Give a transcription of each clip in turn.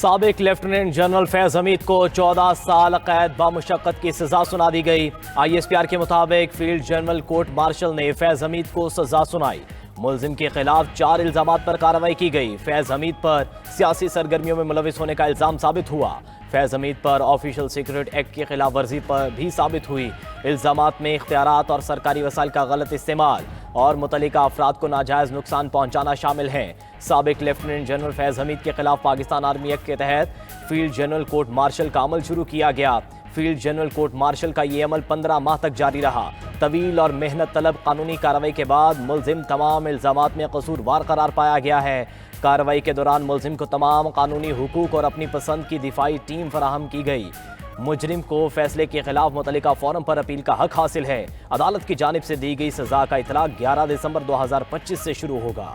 साबिक lieutenant general Faiz Hamid को 14 साल कैद बामुशक्कत की सजा सुना दी गई। ISPR के मुताबिक फील्ड जनरल कोर्ट मार्शल ने फैज हमीद को सजा सुनाई। मुलजिम के खिलाफ 4 इल्जामात पर कार्रवाई की गई। फैज हमीद पर सियासी सरगर्मियों में मुलविस होने का इल्जाम साबित हुआ। फैज हमीद पर ऑफिशियल सीक्रेट एक्ट की खिलाफ वर्जी पर भी साबित हुई। इल्जामात में इख्तियारात और सरकारी वसाइल का गलत इस्तेमाल और मुतल्लिका अफराद को नाजायज नुकसान पहुंचाना शामिल हैं। साबिक लेफ्टिनेंट जनरल फैज हमीद के खिलाफ पाकिस्तान आर्मी एक्ट के तहत फील्ड जनरल कोर्ट मार्शल का अमल शुरू किया गया। फील्ड जनरल कोर्ट मार्शल का ये अमल 15 माह तक जारी रहा। तवील और मेहनत तलब कानूनी कार्रवाई के बाद मुलजिम तमाम इल्जामात में कसूरवार करार पाया गया है। कार्रवाई के दौरान मुलजिम को तमाम कानूनी हुकूक और अपनी पसंद की दिफाई टीम फराहम की गई। मुजरिम को फैसले के खिलाफ मुतल्लिका फोरम पर अपील का हक हासिल है। अदालत की जानिब से दी गई सजा का इतलाक 11 दिसंबर 2025 से शुरू होगा।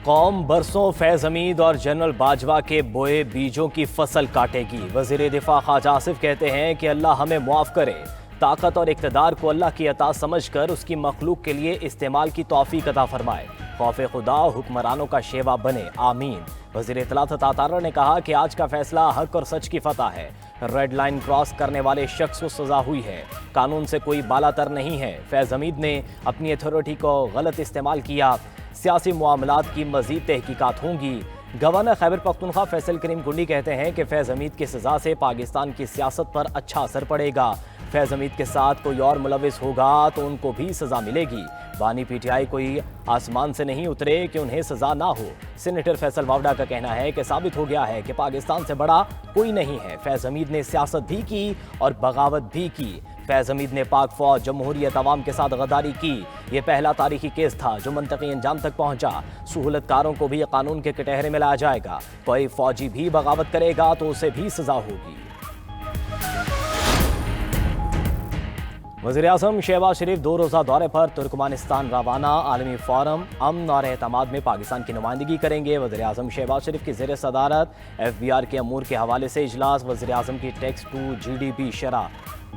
कौम बरसों फैज हमीद और जनरल बाजवा के बोए बीजों की फसल काटेगी। वज़ीर दिफा ख्वाजा आसिफ कहते हैं कि अल्लाह हमें मुआफ़ करे। ताकत और इक़्तिदार को अल्लाह की अता समझकर उसकी मखलूक के लिए इस्तेमाल की तौफीक अता फरमाए। खौफ खुदा हुक्मरानों का शेवा बने, आमीन। वज़ीर इत्तलात तातारा ने कहा कि आज का फैसला हक और सच की फतह है। रेड लाइन क्रॉस करने वाले शख्स को सजा हुई है। कानून से कोई बालातर नहीं है। फैज हमीद ने अपनी अथॉरिटी को गलत इस्तेमाल किया। सियासी मामलात की मज़ीद तहकीकात होंगी। गवर्नर खैबर पख्तूनख्वा फैसल करीम कुंडी कहते हैं कि फैज हमीद की सज़ा से पाकिस्तान की सियासत पर अच्छा असर पड़ेगा। फैज हमीद के साथ कोई और मुलविस होगा तो उनको भी सज़ा मिलेगी। बानी PTI कोई आसमान से नहीं उतरे कि उन्हें सज़ा ना हो। सीनेटर फैसल वावडा का कहना है कि साबित हो गया है कि पाकिस्तान से बड़ा कोई नहीं है। फैज हमीद ने सियासत भी की और बगावत भी की। फैज हमीद ने पाक फौज जमहूरियत अवाम के साथ गद्दारी की। ये पहला तारीखी केस था जो मंतकी अंजाम तक पहुंचा। सहूलतकारों को भी कानून के कटहरे में लाया जाएगा। कोई फौजी भी बगावत करेगा तो उसे भी सजा होगी। वज़ीर-ए-आज़म शहबाज शरीफ 2 रोज़ा दौरे पर तुर्कमानिस्तान रवाना। आलमी फोरम अमन और एतमाद में पाकिस्तान की नुमाइंदगी करेंगे। वज़ीर-ए-आज़म शहबाज शरीफ की ज़ेर सदारत FBR के अमूर के हवाले से इजलास। वज़ीर-ए-आज़म की टैक्स टू GDP शरह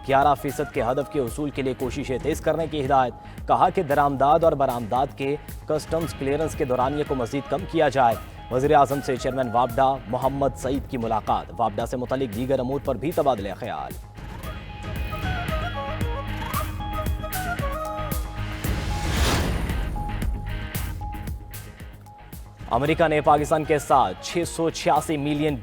11% के हदफ के उसूल के लिए कोशिशें तेज़ करने की हिदायत। कहा कि दरामदाद और बरामदाद के कस्टम्स क्लियरेंस के दौरानिए को मज़ीद कम किया जाए। वज़ीर-ए-आज़म से चेयरमैन वापडा मोहम्मद सईद की मुलाकात। वापडा से मुतल्लिक दीगर अमूर पर भी तबादले ख्याल। अमेरिका ने पाकिस्तान के साथ $686 मिलियन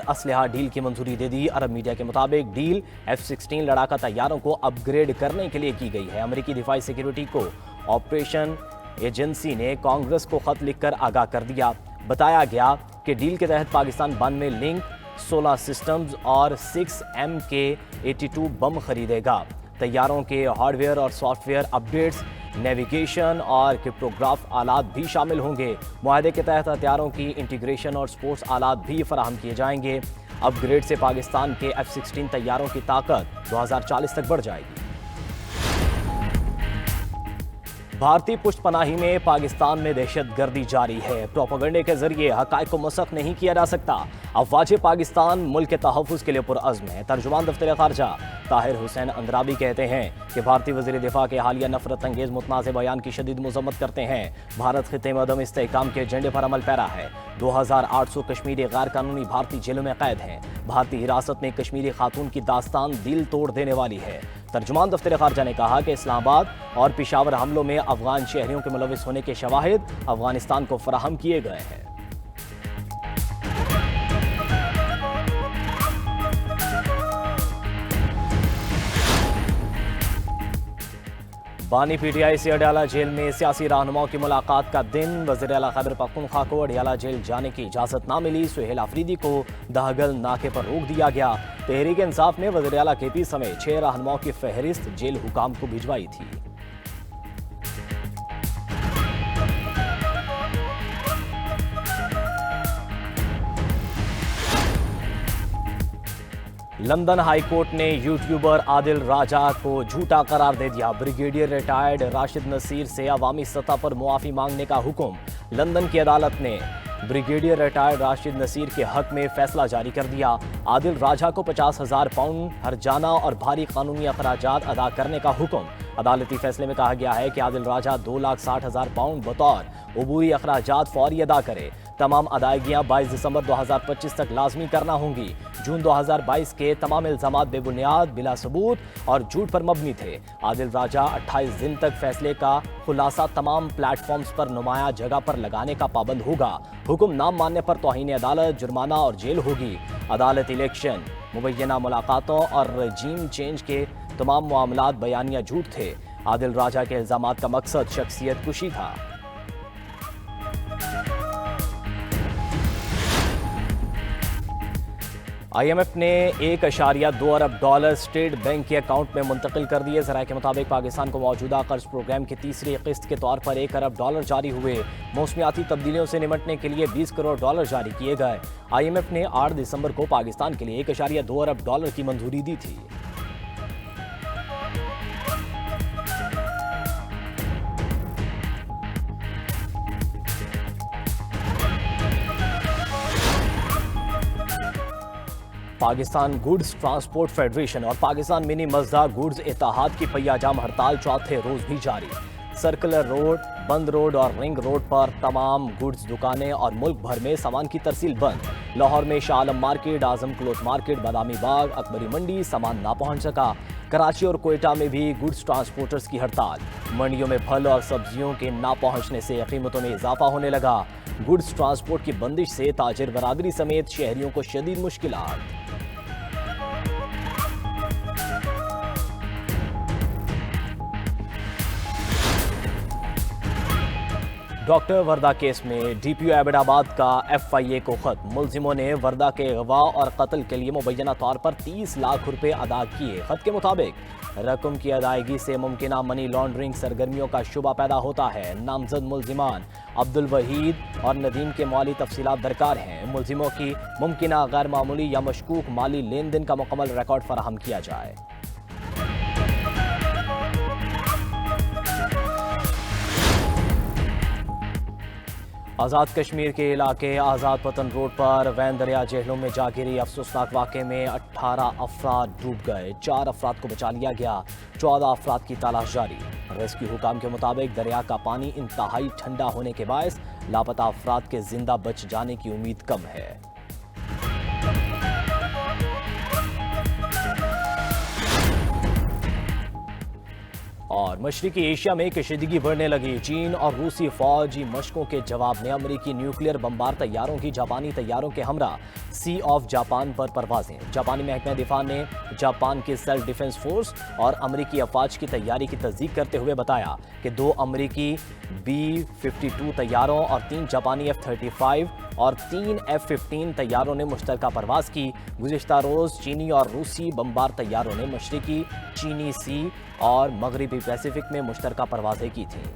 असलहा डील की मंजूरी दे दी। अरब मीडिया के मुताबिक डील F-16 लड़ाका तैयारों को अपग्रेड करने के लिए की गई है। अमेरिकी दिफाई सिक्योरिटी को ऑपरेशन एजेंसी ने कांग्रेस को खत लिखकर आगाह कर दिया। बताया गया कि डील के तहत पाकिस्तान 92 लिंक 16 सिस्टम्स और 6 MK-82 बम खरीदेगा। तैयारों के हार्डवेयर और सॉफ्टवेयर अपडेट्स, नेविगेशन और क्रिप्टोग्राफ आलात भी शामिल होंगे। मुआहदे के तहत हथियारों की इंटीग्रेशन और स्पोर्ट्स आलात भी फराहम किए जाएंगे। अपग्रेड से पाकिस्तान के F-16 तैयारों की ताकत 2040 तक बढ़ जाएगी। भारतीय पुष्टपनाही में पाकिस्तान में दहशतगर्दी जारी है। प्रोपेगेंडे के जरिए हक़ाइक़ को मसख नहीं किया जा सकता। अफवाज पाकिस्तान मुल्क के तहफ़्फ़ुज़ के लिए पुरअज़्म है। तर्जुमान दफ्तर ख़ारजा ताहिर हुसैन अंद्राबी कहते हैं कि भारतीय वज़ीर दिफा के हालिया नफरत अंगेज़ मुतनाज़ बयान की शदीद मज़म्मत करते हैं। भारत ख़ित्ते में अदम इस्तेहकाम के एजेंडे पर अमल पैरा है। 2800 कश्मीरी गैर कानूनी भारतीय जेलों में कैद हैं। भारतीय हिरासत में कश्मीरी खातून की दास्तान दिल तोड़ देने वाली है। तर्जुमान दफ्तर ख़ारजा ने कहा कि इस्लामाबाद और पेशावर हमलों में अफगान शहरियों के मुलविस होने के शवाहिद अफगानिस्तान को फराहम किए गए हैं। बानी PTI से अडयाला जेल में सियासी रहनुमाओं की मुलाकात का दिन। वज़ीर आला खैबर पख्तूनख्वा को अडयाला जेल जाने की इजाज़त ना मिली। सुहेल आफरीदी को दहगल नाके पर रोक दिया गया। तहरीक इंसाफ ने वज़ीर आला KP समेत 6 रहनुमाओं की फहरिस्त जेल हुकाम को भिजवाई थी। लंदन हाई कोर्ट ने यूट्यूबर आदिल राजा को झूठा करार दे दिया। ब्रिगेडियर रिटायर्ड राशिद नसीर से अवामी सतह पर मुआफ़ी मांगने का हुक्म। लंदन की अदालत ने ब्रिगेडियर रिटायर्ड राशिद नसीर के हक में फैसला जारी कर दिया। आदिल राजा को 50,000 पाउंड हर्जाना और भारी कानूनी अखराजात अदा करने का हुक्म। अदालती फैसले में कहा गया है कि आदिल राजा 2,60,000 पाउंड बतौर अबूरी अखराजात फौरी अदा करे। तमाम अदायगियां 22 दिसंबर 2025 तक लाजमी करना होंगी। जून 2022 के तमाम इल्जामात बेबुनियाद, बिला सबूत और झूठ पर मबनी थे। आदिल राजा 28 दिन तक फैसले का खुलासा तमाम प्लेटफॉर्म्स पर नुमाया जगह पर लगाने का पाबंद होगा। हुक्म ना मानने पर तौहीन अदालत, जुर्माना और जेल होगी। अदालत इलेक्शन, मुबैना मुलाकातों और रजीम चेंज के तमाम मामलात बयानिया झूठ थे। आदिल राजा के इल्जामात का मकसद शख्सियत कुशी था। IMF ने $1.2 अरब स्टेट बैंक के अकाउंट में मुंतकिल कर दिए। ज़राए के मुताबिक पाकिस्तान को मौजूदा कर्ज प्रोग्राम की तीसरी किस्त के तौर पर $1 अरब जारी हुए। मौसमियाती तब्दीलियों से निमटने के लिए $20 करोड़ जारी किए गए। IMF ने 8 दिसंबर को पाकिस्तान के लिए $1.2 अरब की मंजूरी दी थी। पाकिस्तान गुड्स ट्रांसपोर्ट फेडरेशन और पाकिस्तान मिनी मजदा गुड्स इत्तेहाद की पहियाजाम हड़ताल चौथे रोज भी जारी। सर्कुलर रोड, बंद रोड और रिंग रोड पर तमाम गुड्स दुकानें और मुल्क भर में सामान की तरसील बंद। लाहौर में शाह आलम मार्केट, आजम क्लोथ मार्केट, बादामी बाग, अकबरी मंडी सामान ना पहुंच सका। कराची और कोयटा में भी गुड्स ट्रांसपोर्टर्स की हड़ताल। मंडियों में फल और सब्जियों के ना पहुंचने से कीमतों में इजाफा होने लगा। गुड्स ट्रांसपोर्ट की बंदिश से ताजिर बरादरी समेत शहरियों को शदीद मुश्किलात। डॉक्टर वर्दा केस में DPO एबटाबाद का FIA को खत। मुलजिमों ने वर्दा के अगवा और कत्ल के लिए मुबैना तौर पर 30 लाख रुपए अदा किए। खत के मुताबिक रकम की अदायगी से मुमकिन मनी लॉन्ड्रिंग सरगर्मियों का शुबा पैदा होता है। नामजद मुलजिमान अब्दुल वहीद और नदीम के माली तफसीलात दरकार हैं। मुलजिमों की मुमकिन गैर मामूली या मशकूक माली लेन देन का मुकम्मल रिकॉर्ड फराहम किया जाए। आज़ाद कश्मीर के इलाके आज़ाद पतन रोड पर वैन दरिया जेहलों में जा गिरी। अफसोसनाक वाक़े में 18 अफराद डूब गए, 4 अफराद को बचा लिया गया, 14 अफराद की तलाश जारी। रेस्क्यू हुकाम के मुताबिक दरिया का पानी इंतहाई ठंडा होने के बायस लापता अफराद के जिंदा बच जाने की उम्मीद कम है। और मशरिकी एशिया में कशीदगी बढ़ने लगी। चीन और रूसी फौजी मशकों के जवाब में अमरीकी न्यूक्लियर बमबार तैयारों की जापानी तैयारों के हमरा सी ऑफ जापान पर परवाजें। जापानी महकमा दिफा ने जापान की सेल्फ डिफेंस फोर्स और अमरीकी अफवाज की तैयारी की तस्दीक करते हुए बताया कि 2 अमरीकी B-52 तैयारों और 3 जापानी F-35 और 3 F-15 तैयारों ने मुश्तरका परवाज की। गुज़िश्ता रोज़ चीनी और रूसी बमबार तैयारों ने मशरिकी चीनी सी और मगरबी पैसिफिक में मुश्तरका परवाजें की थीं।